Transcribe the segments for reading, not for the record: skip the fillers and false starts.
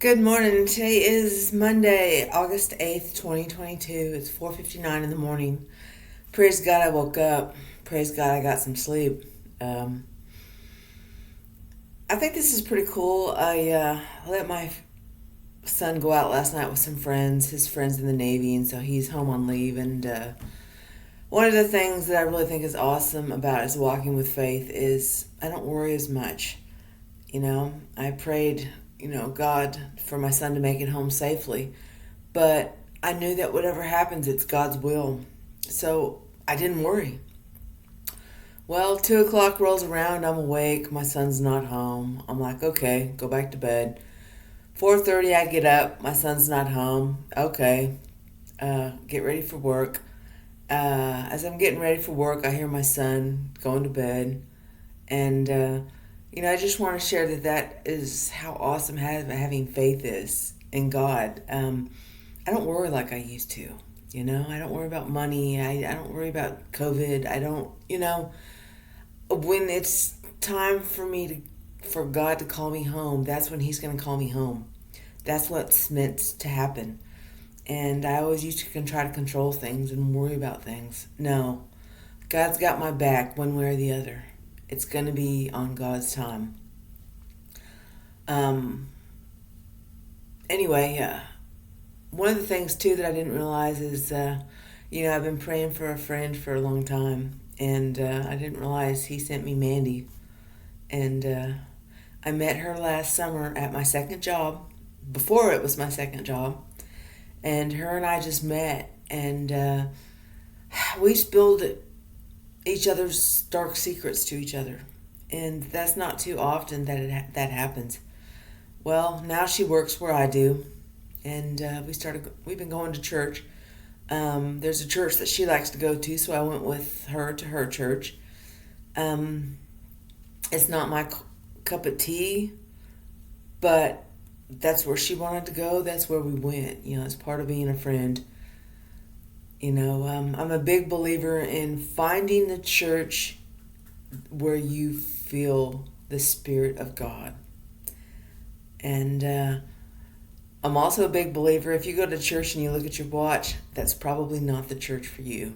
Good morning. Today is Monday, August 8th, 2022. It's 4:59 in the morning. Praise God I woke up. Praise God I got some sleep. Um, I think this is pretty cool. I let my son go out last night with some friends, his friends in the Navy, and so he's home on leave. And one of the things that I really think is awesome about his walking with faith is I don't worry as much. I prayed, God for my son to make it home safely. But I knew that whatever happens, it's God's will. So I didn't worry. Well, 2 o'clock rolls around, I'm awake, my son's not home. I'm like, okay, go back to bed. 4:30 I get up, my son's not home. Okay, get ready for work. As I'm getting ready for work, I hear my son going to bed. And, I just want to share that is how awesome having faith is in God. I don't worry like I used to. I don't worry about money. I don't worry about COVID. I don't, when it's time for God to call me home, that's when He's going to call me home. That's what's meant to happen. And I always used to try to control things and worry about things. No, God's got my back one way or the other. It's going to be on God's time. Um, anyway, one of the things too that I didn't realize is, I've been praying for a friend for a long time, and I didn't realize he sent me Mandy, and I met her last summer at my second job, before it was my second job, and her and I just met, and we spilled each other's dark secrets to each other, and that's not too often that happens. Well, now she works where I do, and we've been going to church. There's a church that she likes to go to, so I went with her to her church. It's not my cup of tea, but that's where she wanted to go. That's where we went. It's part of being a friend. I'm a big believer in finding the church where you feel the Spirit of God. And I'm also a big believer, if you go to church and you look at your watch, that's probably not the church for you.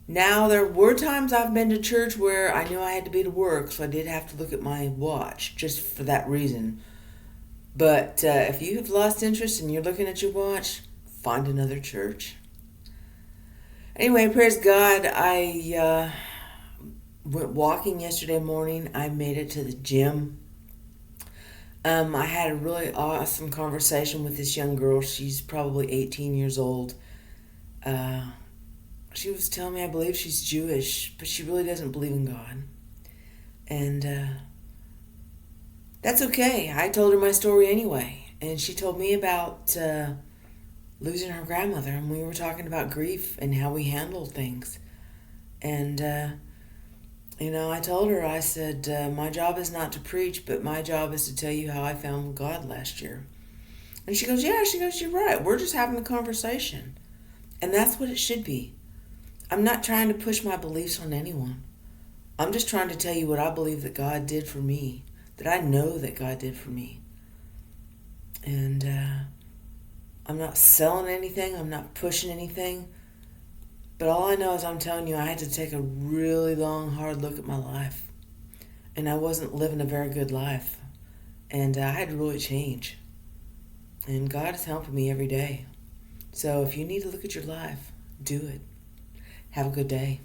Now, there were times I've been to church where I knew I had to be to work, so I did have to look at my watch just for that reason. But if you have lost interest and you're looking at your watch, find another church. Anyway, praise God. I went walking yesterday morning. I made it to the gym. I had a really awesome conversation with this young girl. She's probably 18 years old. She was telling me, I believe she's Jewish, but she really doesn't believe in God. And that's okay. I told her my story anyway. And she told me about losing her grandmother. And we were talking about grief and how we handle things. And I told her, I said, my job is not to preach, but my job is to tell you how I found God last year. And she goes, yeah, you're right. We're just having a conversation. And that's what it should be. I'm not trying to push my beliefs on anyone. I'm just trying to tell you what I believe that God did for me, that I know that God did for me. And I'm not selling anything. I'm not pushing anything. But all I know is I'm telling you, I had to take a really long, hard look at my life. And I wasn't living a very good life. And I had to really change. And God is helping me every day. So if you need to look at your life, do it. Have a good day.